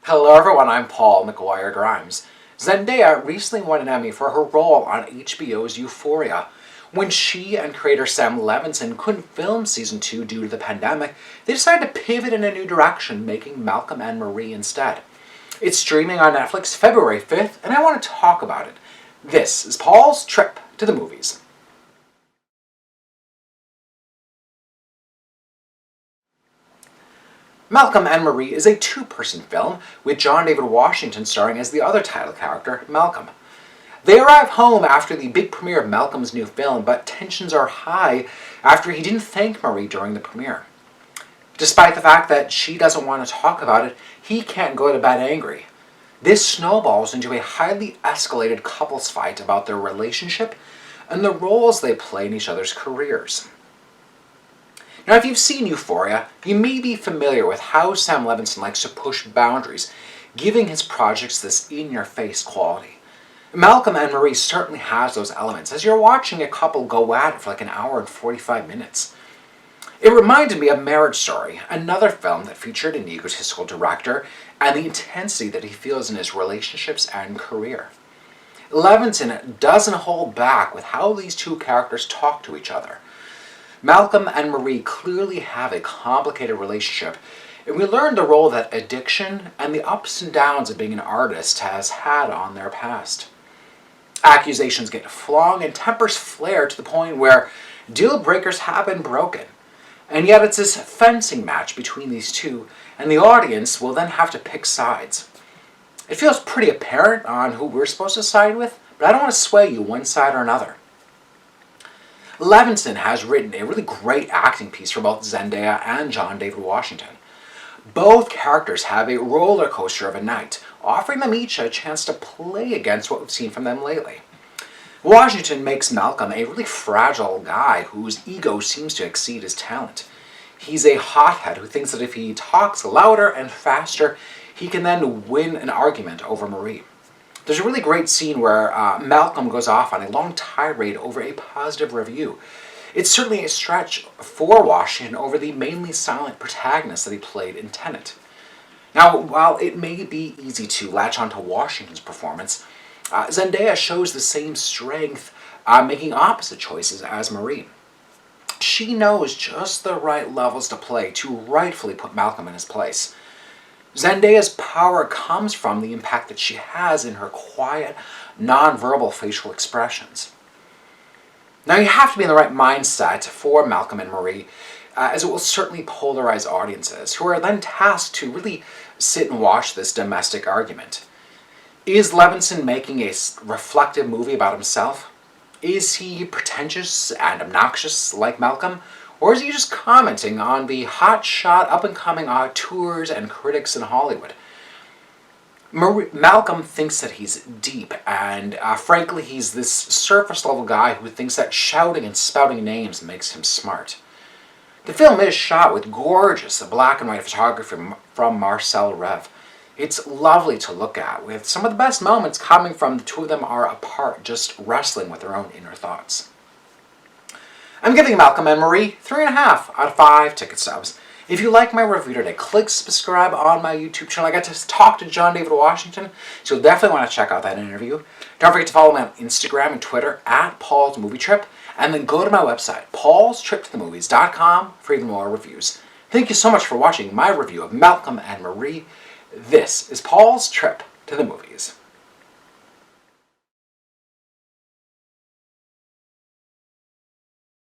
Hello everyone, I'm Paul McGuire Grimes. Zendaya recently won an Emmy for her role on HBO's Euphoria. When she and creator Sam Levinson couldn't film season 2 due to the pandemic, they decided to pivot in a new direction, making Malcolm and Marie instead. It's streaming on Netflix February 5th, and I want to talk about it. This is Paul's trip to the movies. Malcolm and Marie is a two-person film, with John David Washington starring as the other title character, Malcolm. They arrive home after the big premiere of Malcolm's new film, but tensions are high after he didn't thank Marie during the premiere. Despite the fact that she doesn't want to talk about it, he can't go to bed angry. This snowballs into a highly escalated couples fight about their relationship and the roles they play in each other's careers. Now, if you've seen Euphoria, you may be familiar with how Sam Levinson likes to push boundaries, giving his projects this in-your-face quality. Malcolm and Marie certainly has those elements, as you're watching a couple go at it for like an hour and 45 minutes. It reminded me of Marriage Story, another film that featured an egotistical director and the intensity that he feels in his relationships and career. Levinson doesn't hold back with how these two characters talk to each other. Malcolm and Marie clearly have a complicated relationship, and we learn the role that addiction and the ups and downs of being an artist has had on their past. Accusations get flung and tempers flare to the point where deal breakers have been broken. And yet it's this fencing match between these two, and the audience will then have to pick sides. It feels pretty apparent on who we're supposed to side with, but I don't want to sway you one side or another. Levinson has written a really great acting piece for both Zendaya and John David Washington. Both characters have a roller coaster of a night, offering them each a chance to play against what we've seen from them lately. Washington makes Malcolm a really fragile guy whose ego seems to exceed his talent. He's a hothead who thinks that if he talks louder and faster, he can then win an argument over Marie. There's a really great scene where Malcolm goes off on a long tirade over a positive review. It's certainly a stretch for Washington over the mainly silent protagonist that he played in Tenet. Now, while it may be easy to latch onto Washington's performance, Zendaya shows the same strength, making opposite choices as Marie. She knows just the right levels to play to rightfully put Malcolm in his place. Zendaya's power comes from the impact that she has in her quiet, non-verbal facial expressions. Now, you have to be in the right mindset for Malcolm and Marie, as it will certainly polarize audiences, who are then tasked to really sit and watch this domestic argument. Is Levinson making a reflective movie about himself? Is he pretentious and obnoxious like Malcolm? Or is he just commenting on the hotshot, up-and-coming auteurs and critics in Hollywood? Malcolm thinks that he's deep, and frankly, he's this surface-level guy who thinks that shouting and spouting names makes him smart. The film is shot with gorgeous black-and-white photography from Marcel Rev. It's lovely to look at, with some of the best moments coming from the two of them are apart, just wrestling with their own inner thoughts. I'm giving Malcolm and Marie 3.5 out of 5 ticket stubs. If you like my review today, click subscribe on my YouTube channel. I got to talk to John David Washington, so you'll definitely want to check out that interview. Don't forget to follow me on Instagram and Twitter at Paul's Movie Trip, and then go to my website, paulstriptothemovies.com, for even more reviews. Thank you so much for watching my review of Malcolm and Marie. This is Paul's Trip to the Movies.